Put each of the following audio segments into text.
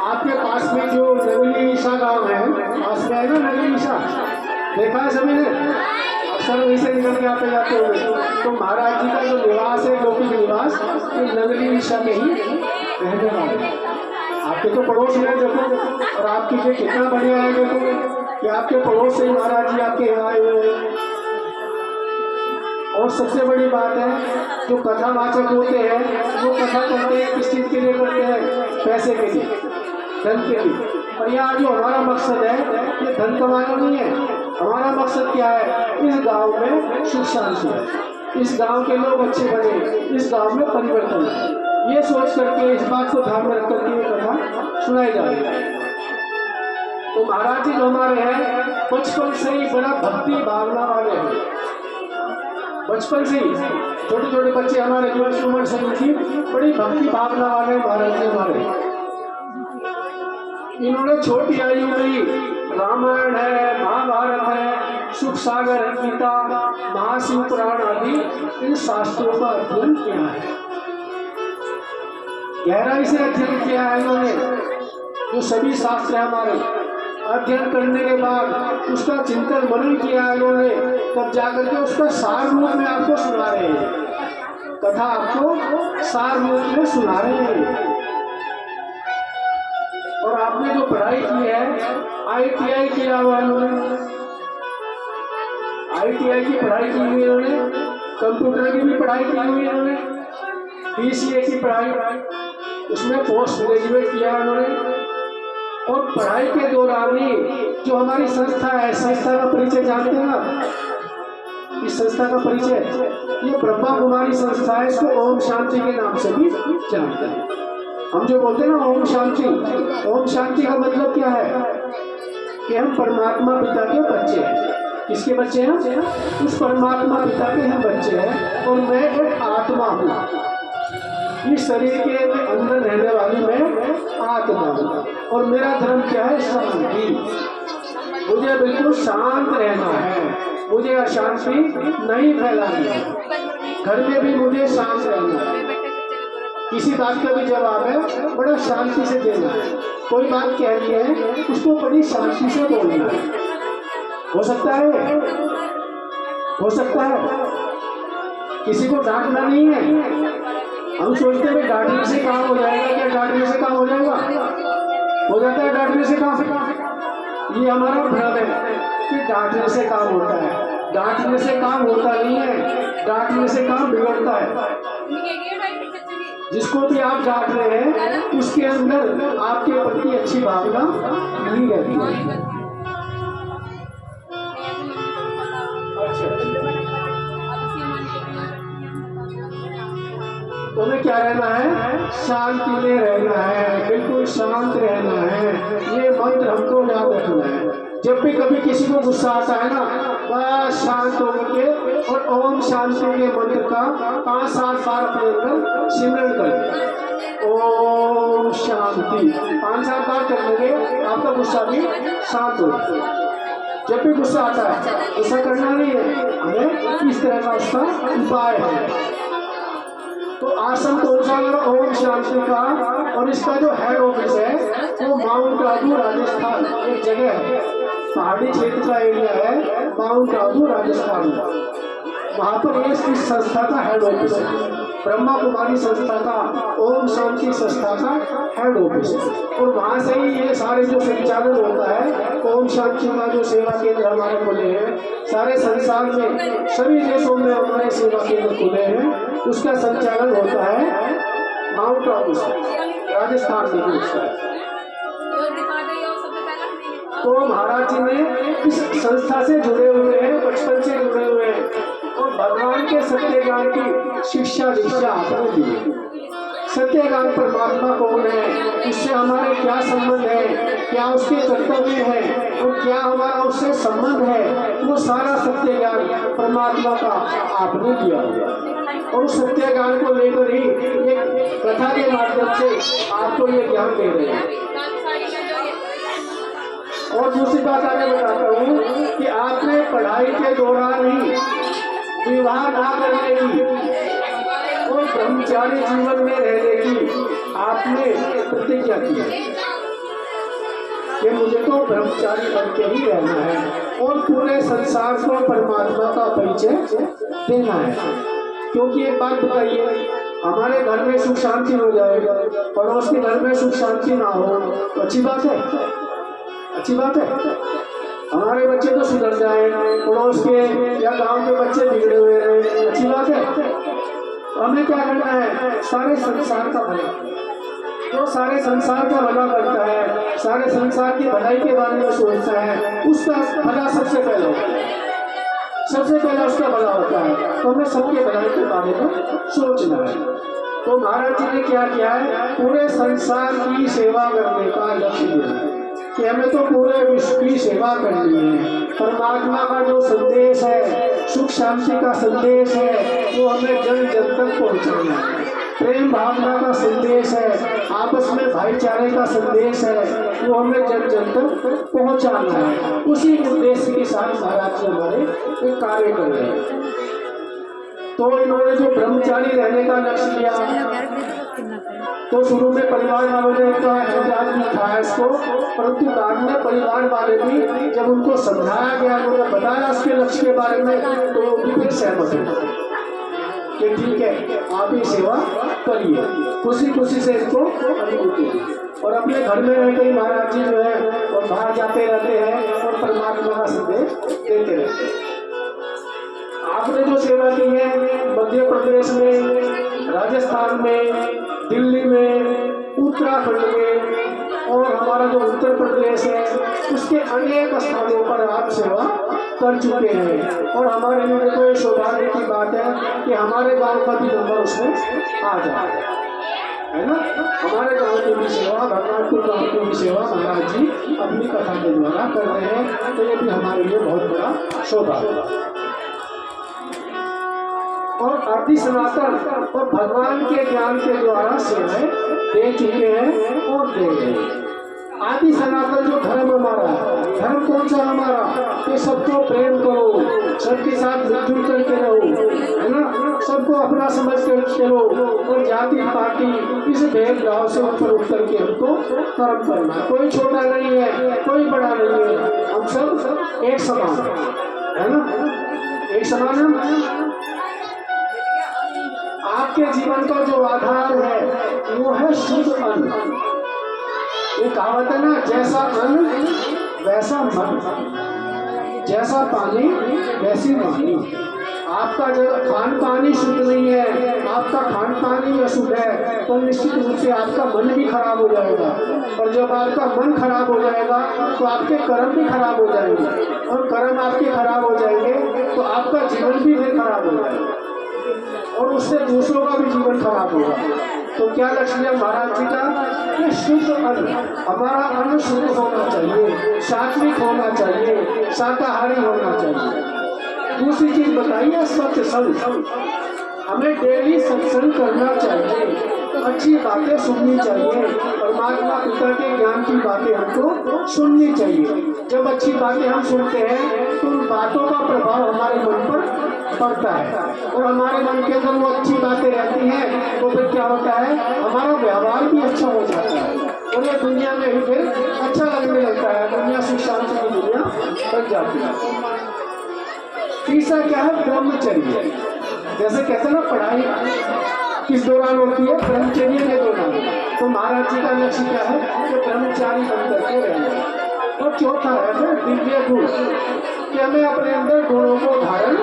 आपके पास में जो नगली ईशा गांव है, पास में है ना नगली ईशा, देखा है सभी ने? अक्सर वहीं से निकल के आते जाते हुए। तो महाराज जी का जो निवास है, लौकिक निवास, ये नगली ईशा में ही रहने वाले। आपके तो पड़ोस में देखो, और आपके लिए कितना बढ़िया है देखो कि आपके पड़ोस से ही महाराज जी आपके यहाँ आए हुए हैं। और सबसे बड़ी बात है, जो कथावाचक होते हैं वो कथा करते हैं किस चीज के लिए करते हैं? पैसे के लिए, धन के लिए। और यहाँ जो हमारा मकसद है, ये धन कमाना नहीं है। हमारा मकसद क्या है? इस गांव में सुख शांति है, इस गांव के लोग अच्छे बने, इस गांव में परिवर्तन है। ये सोच करके, इस बात को ध्यान में रख करके ये कथा सुनाई जा रही है। तो महाराज जी जो हमारे हैं, बचपन से ही बड़ा भक्ति भावना वाले हैं। बचपन से ही छोटे छोटे बच्चे हमारे जो सुमन सिंह की बड़ी भक्ति भावना वाले महाराज जी हमारे। इन्होंने छोटी आयु में ही रामायण है, महाभारत है, सुख सागर है, गीता, महाशिव पुराण आदि इन शास्त्रों का अध्ययन किया है। गहराई से अध्ययन किया है इन्होंने। जो सभी शास्त्र है हमारे, अध्ययन करने के बाद उसका चिंतन मनन किया है इन्होंने, तब जाकर के उसका सार रूप में आपको सुना रहे हैं। कथा आपको सार रूप में सुना रहे हैं। और आपने जो पढ़ाई की है, ITI किया हुआ इन्होंने, ITI की पढ़ाई की हुई इन्होंने, कंप्यूटर की भी पढ़ाई की हुई इन्होंने, BCA की पढ़ाई, उसमें पोस्ट ग्रेजुएट किया इन्होंने। और पढ़ाई के दौरान ही जो हमारी संस्था है, संस्था का परिचय जानते हैं आप? इस संस्था का परिचय, ये ब्रह्मा कुमारी संस्था है, इसको ओम शांति के नाम से भी जानते हैं। हम जो बोलते हैं ना ओम शांति, ओम शांति का मतलब क्या है? कि हम परमात्मा पिता के बच्चे हैं। किसके बच्चे हैं? उस परमात्मा पिता के हम बच्चे हैं। और मैं एक आत्मा हूँ, इस शरीर के अंदर रहने वाली मैं आत्मा हूँ। और मेरा धर्म क्या है? शांति। मुझे बिल्कुल शांत रहना है, मुझे अशांति नहीं फैलानी है। घर में भी मुझे शांत रहना है। किसी बात का भी जवाब है बड़ा शांति से देना है। कोई बात कहनी है उसको बड़ी शांति से बोलना है। हो सकता है? हो सकता है? किसी को डांटना नहीं है। हम सोचते हैं डांटने से काम हो जाएगा, क्या डांटने से काम हो जाएगा? हो जाता है डांटने से काम। ये हमारा भ्रम है कि डांटने से काम होता है। डांटने से काम होता नहीं है, डांटने से काम बिगड़ता है। जिसको भी आप डांट रहे हैं उसके अंदर आपके प्रति अच्छी भावना नहीं रहती है। तुम्हें क्या रहना है? शांति में रहना है, बिल्कुल शांत रहना है। ये मंत्र हमको याद रखना है। जब भी कभी किसी को गुस्सा आता है ना, बस शांत होकर के और ओम शांति के मंत्र का 5-7 बार अपने अंदर सिमरन कर, ओम शांति 5-7 बार कर लेंगे, आपका गुस्सा भी शांत हो। जब भी गुस्सा आता है ऐसा करना नहीं है हमें, इस तरह का उसका उपाय है। तो आसन कौन सा? ओम शांति का। और इसका जो हेड ऑफिस है वो माउंट आबू राजस्थान एक जगह है, पहाड़ी क्षेत्र का एरिया है, माउंट आबू राजस्थान में। वहाँ पर इस संस्था का हेड ऑफिस है, ब्रह्मा कुमारी संस्था का, ओम शांति संस्था का हेड ऑफिस है। और वहाँ से ही ये सारे जो संचालन होता है, ओम शांति का जो सेवा केंद्र हमारे खुले हैं, सारे संसार में सभी देशों में हमारे सेवा केंद्र खुले हैं, उसका संचालन होता है माउंट आबू से, राजस्थान में उसका। तो महाराज जी ने इस संस्था से जुड़े हुए हैं, बचपन से जुड़े हुए हैं और भगवान के सत्य ज्ञान की शिक्षा दीक्षा आपने दी। सत्य ज्ञान परमात्मा कौन है, उससे हमारे क्या संबंध है, क्या उसके कर्तव्य है और क्या हमारा उससे संबंध है, वो सारा सत्य ज्ञान परमात्मा का आपने दिया हुआ। और उस सत्य ज्ञान को लेकर ही एक कथा के माध्यम से आपको ये ज्ञान दे रहे हैं। और दूसरी बात आगे बताता हूँ कि आपने पढ़ाई के दौरान ही विवाह ना करने की और ब्रह्मचारी जीवन में रहने की आपने प्रतिज्ञा की है। कि मुझे तो ब्रह्मचारी बन के ही रहना है और पूरे संसार को परमात्मा का परिचय देना है। क्योंकि एक बात बताइए, हमारे घर में सुख शांति हो जाए, पड़ोस के घर में सुख शांति ना हो तो अच्छी बात है? अच्छी बात है? हमारे बच्चे तो सुधर जाए, पड़ोस के या गांव के बच्चे बिगड़े हुए रहे, अच्छी बात है? हमें क्या करना है? सारे संसार का भला, जो सारे संसार का भला करता है, सारे संसार की भलाई के बारे में सोचता है, उसका भला सबसे पहले होता है, सबसे पहले उसका भला होता है। तो हमें सबके भलाई के बारे में सोचना है। तो महाराज जी ने क्या किया है? पूरे संसार की सेवा करने का लक्ष्य दिया है कि हमें तो पूरे विश्व की सेवा करनी है। परमात्मा का जो संदेश है, सुख शांति का संदेश है, वो हमें जन जन तक पहुँचाना है। प्रेम भावना का संदेश है, आपस में भाईचारे का संदेश है, वो हमें जन जन तक पहुँचाना है। उसी उद्देश्य के साथ महाराज जी हमारे एक कार्य कर रहे हैं। तो इन्होंने जो ब्रह्मचारी रहने का लक्ष्य लिया, तो शुरू में परिवार वालों ने उठाया इसको, परंतु बाद में परिवार वाले भी जब उनको समझाया गया, उन्होंने बताया उसके लक्ष्य के बारे में, तो वो भी फिर सहमत हुए कि ठीक है, आप ही सेवा करिए। खुशी खुशी से इसको अनुभूति। और अपने घर में रह गई महाराज जी जो है और बाहर जाते रहते हैं और परमात्मा का संदेश देते रहते हैं। आपने जो सेवा की है मध्य प्रदेश में, राजस्थान में, दिल्ली में, उत्तराखंड में और हमारा जो उत्तर प्रदेश है उसके अनेक स्थानों पर आप सेवा कर चुके हैं। और हमारे लिए तो सौभाग्य की बात है कि हमारे गांव का भी नंबर उसमें आ जाए, है ना। हमारे गांव की भी सेवा, भगवानपुर गांव की भी सेवा महाराज जी अपनी कथा के द्वारा कर रहे हैं। तो ये भी हमारे लिए बहुत बड़ा सौभाग्य है। और आदि सनातन और भगवान के ज्ञान के द्वारा सेवाएं दे चुके हैं और दे रहे हैं। आदि सनातन जो धर्म हमारा, धर्म कौन सा हमारा? कि सबको प्रेम करो, सबके साथ मिलजुल करके रहो, है ना, सबको अपना समझ कर चलो और जाति पाति इस भेदभाव से ऊपर उठ करके हमको कर्म करना। कोई छोटा नहीं है, कोई बड़ा नहीं है, हम सब एक समान है ना, एक समान है। आपके जीवन का जो आधार है वो है शुद्ध अन्न। ये कहावत है ना, जैसा अन्न वैसा मन, जैसा पानी वैसी वाणी। आपका जो खान पानी शुद्ध नहीं है, आपका खान पानी अशुद्ध है, तो निश्चित रूप से आपका मन भी खराब हो जाएगा। और जब आपका मन खराब हो जाएगा तो आपके कर्म भी खराब हो जाएंगे, और कर्म आपके खराब हो जाएंगे तो आपका जीवन भी फिर खराब हो जाएगा और उससे दूसरों का भी जीवन खराब होगा। तो क्या लक्ष्य है महाराज जी का? कि शुद्ध अन्न, हमारा अन्न शुद्ध होना चाहिए, सात्विक होना चाहिए, शाकाहारी होना चाहिए। दूसरी चीज बताइए सत्संग। हमें डेली सत्संग करना चाहिए, अच्छी बातें सुननी चाहिए, परमात्मा पिता के ज्ञान की बातें हमको सुननी चाहिए। जब अच्छी बातें हम सुनते हैं तो उन बातों का प्रभाव हमारे मन पर पड़ता है और हमारे मन के अंदर वो अच्छी बातें रहती हैं, तो फिर क्या होता है, हमारा व्यवहार भी अच्छा हो जाता है और ये दुनिया में भी फिर अच्छा लगने लगता है, दुनिया सुख शांति की दुनिया बन जाती है। तीसरा क्या है? ब्रह्मचर्य। जैसे कहते हैं ना, पढ़ाई किस दौरान होती है? ब्रह्मचर्य के दौरान। तो महाराज जी का लक्ष्य क्या है? कि ब्रह्मचारी बन करके रहना। और चौथा है फिर दिव्य गुण, कि हमें अपने अंदर गुणों को धारण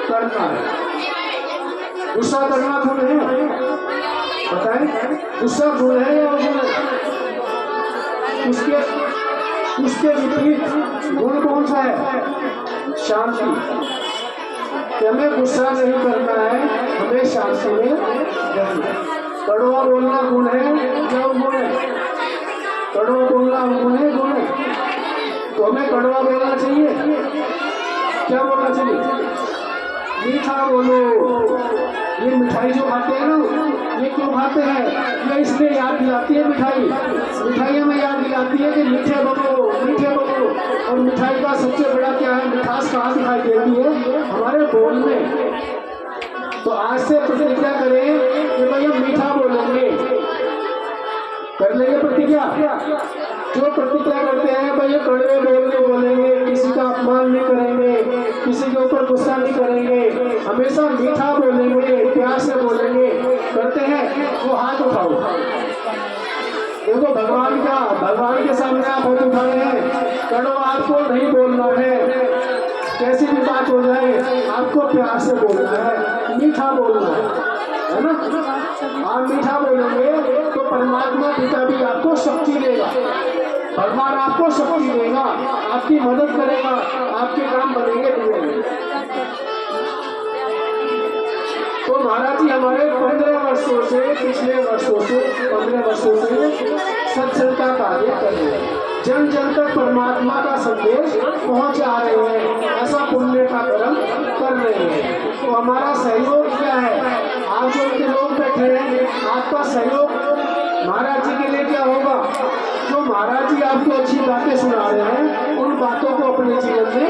करना है। गुस्सा करना गुण है? बताएं, गुस्सा गुण है या अवगुण है? उसके विपरीत गुण कौन सा है? शांति। कि हमें गुस्सा नहीं करना है, हमें शांति में रहना। कड़वा बोलना गुण है या गुण है? कड़वा बोलना गुण है, गुण है। तो हमें कड़वा बोलना चाहिए, क्या बोलना चाहिए? मीठा बोलो। ये मिठाई जो खाते हैं ना, ये क्यों खाते हैं? ये इसलिए याद दिलाती है मिठाई, मिठाइयाँ में याद दिलाती है कि मीठे बनो, मीठे बनो। और मिठाई का सबसे बड़ा क्या है? मिठास कहाँ दिखाई देती है? हमारे बोल में। तो आज से प्रतिज्ञा करें कि भाई हम मीठा बोलेंगे, कर लेंगे प्रतिज्ञा। जो प्रतिज्ञा करते हैं भाई ये कड़वे बोल के बोलेंगे, किसी का अपमान नहीं करेंगे, किसी के ऊपर गुस्सा नहीं करेंगे, हमेशा मीठा बोलेंगे, प्यार से बोलेंगे, करते हैं, वो हाथ उठाओ। देखो भगवान के सामने आप हाथ उठाए हैं, कड़वा आपको नहीं बोलना है, कैसी भी बात हो जाए आपको प्यार से बोलना है, मीठा बोलना है ना। आप मीठा बोलेंगे तो परमात्मा पिता भी आपको शक्ति देगा, भगवान आपको शक्ति देगा, आपकी मदद करेगा, आपके काम बनेंगे धीरे। तो महाराज जी हमारे 15 वर्षों से, पिछले वर्षों से 15 वर्षों से सत्संग का कार्य कर रहे हैं, जन जन तक परमात्मा का संदेश पहुंचा रहे हैं, ऐसा पुण्य का कर्म कर रहे हैं। तो हमारा सहयोग क्या है? आप जो के लोग बैठे हैं, आपका सहयोग महाराज जी के लिए क्या होगा? जो महाराज जी आपको अच्छी बातें सुना रहे हैं, उन बातों को अपने जीवन में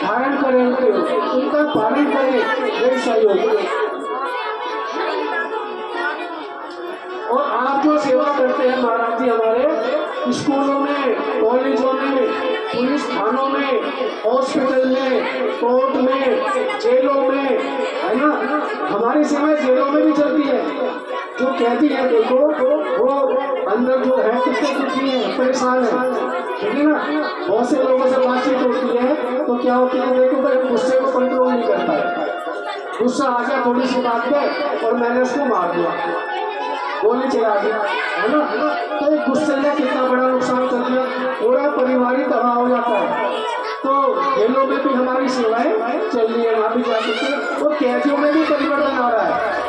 धारण करेंगे, उनका पालन करें, यही सहयोग। और आप जो सेवा करते हैं महाराज जी हमारे स्कूलों में, कॉलेजों में, पुलिस थानों में, हॉस्पिटल में, कोर्ट में, जेलों में, है ना, हमारी सेवाएं जेलों में भी चलती है। जो कैदी है देखो, वो अंदर जो है कितने दुखी है, परेशान है, ठीक है ना। बहुत से लोगों से बातचीत होती है तो क्या होती है, देखो भाई गुस्से को कंट्रोल नहीं करता है, गुस्सा आ गया थोड़ी सी बात पे और मैंने उसको मार दिया, गोली चला दिया, है ना। तो एक गुस्से में कितना बड़ा नुकसान कर दिया, पूरा परिवार ही तबाह हो जाता है। तो जेलों में भी हमारी सेवाएं चल रही है, वहाँ भी जाकर के वो कैदियों में भी परिवर्तन आ रहा है,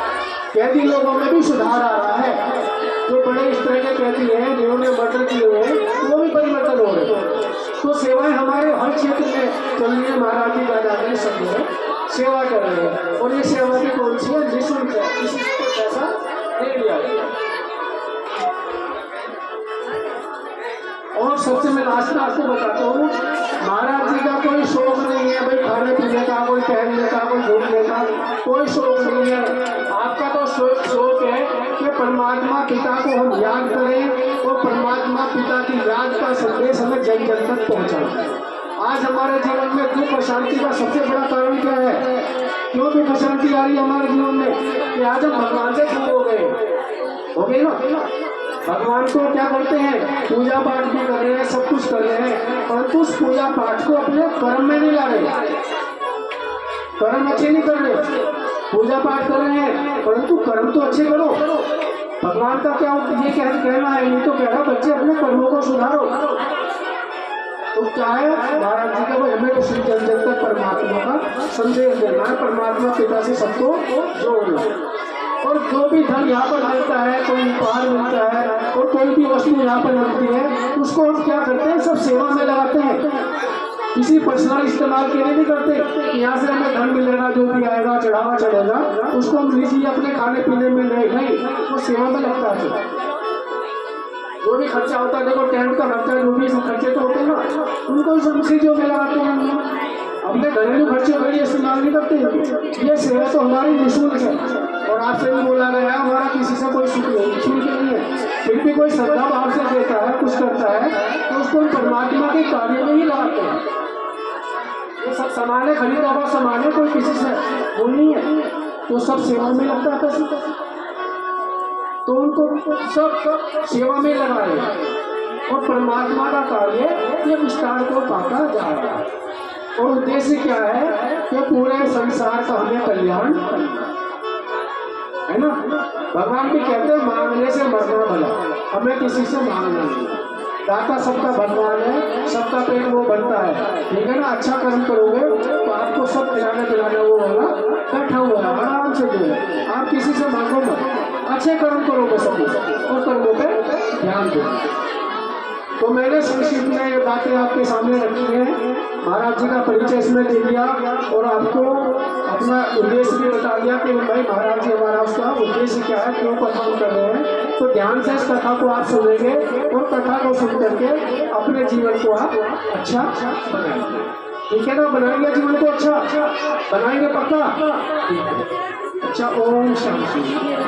कैदी लोगों में भी सुधार आ रहा है। जो बड़े इस तरह के कैदी हैं जिन्होंने मर्डर किए हुए हैं, वो भी परिवर्तन हो रहे हैं। तो सेवाएं हमारे हर क्षेत्र में चल रही है, महाराज जी दादा सब सेवा कर रहे हैं। और ये सेवा भी कौन सी है? निःशुल्क है, किसी से कोई पैसा नहीं लिया। और सबसे मैं लास्ट में आपको बताता हूँ, महाराज जी का कोई शौक नहीं है भाई खाने पीने का, कोई पहनने का, कोई घूमने का, कोई शौक नहीं है। आपका तो शौक है कि परमात्मा पिता को हम याद करें और परमात्मा पिता की याद का संदेश हमें जन जन तक पहुँचाएं। आज हमारे जीवन में दुख अशांति का सबसे बड़ा कारण क्या है? क्यों दुख अशांति आ रही है हमारे जीवन में? कि आज हम भगवान से दूर हो गए ना। भगवान को क्या करते हैं? पूजा पाठ भी कर रहे हैं, सब कुछ कर रहे हैं, परंतु उस पूजा पाठ को अपने कर्म में नहीं ला रहे, कर्म अच्छे नहीं कर रहे। पूजा पाठ कर रहे हैं परंतु कर्म तो अच्छे करो। भगवान का क्या ये कहना है, ये तो कह रहा बच्चे अपने कर्मों को सुधारो। तो क्या है महाराज जी का, हमें तो श्री जन जन तक परमात्मा का संदेश देना है, परमात्मा पिता से सबको जोड़ना। और जो भी धन यहाँ पर मिलता है, कोई उपहार मिलता है और कोई भी वस्तु यहाँ पर मिलती है, उसको हम क्या करते हैं? सब सेवा में लगाते हैं, किसी पर्सनल इस्तेमाल के लिए नहीं करते। यहाँ से हमें धन मिलेगा, जो भी आएगा चढ़ावा चढ़ेगा, उसको हम लीजिए अपने खाने पीने में, नहीं, वो सेवा में लगता है। जो भी खर्चा होता है, देखो टेंट का खर्चा, जो भी खर्चे तो होते हैं ना, उनको सब चीजों में लगाते हैं, अपने घरेलू खर्चे के लिए इस्तेमाल नहीं करते। ये सेवा तो हमारी निःशुल्क है। और आपसे भी बोला गया हमारा किसी से कोई शुल्क नहीं है, फिर भी कोई श्रद्धा भाव से देता है, कुछ करता है, तो उसको परमात्मा के कार्य में ही लगाते हैं। ये सब सामान खरीदा हुआ सामान है, कोई किसी से वो नहीं है, तो सब सेवा में लगता है पैसे, तो उनको सब सेवा में लगा रहे हैं। और परमात्मा का कार्य ये विस्तार को पाता जा रहा है। और उद्देश्य क्या है? कि पूरे संसार का हमें कल्याण करना है ना। भगवान भी कहते हैं मांगने से मरना भला, हमें किसी से मांगना नहीं। दाता सबका भगवान है, सबका पेट वो बनता है, ठीक है ना। अच्छा कर्म करोगे तो आपको सब खिलाने पिलाने वो होगा, बैठा हुआ है आराम से जो है। आप किसी से मांगो मत, अच्छे कर्म करोगे सब और कर्मों पे ध्यान दो। तो मैंने संक्षिप्त में ये बातें आपके सामने रखी हैं, महाराज जी का परिचय इसमें दे दिया और आपको अपना उद्देश्य भी बता दिया कि भाई महाराज जी हमारा उसका उद्देश्य क्या है, क्यों कथा कर रहे हैं। तो ध्यान से इस कथा को आप सुनेंगे और कथा को सुन करके अपने जीवन को आप अच्छा बनाएंगे, ठीक है ना। बनाएंगे जीवन को अच्छा, बनाएंगे पक्का, ठीक है। अच्छा, ओम शांति।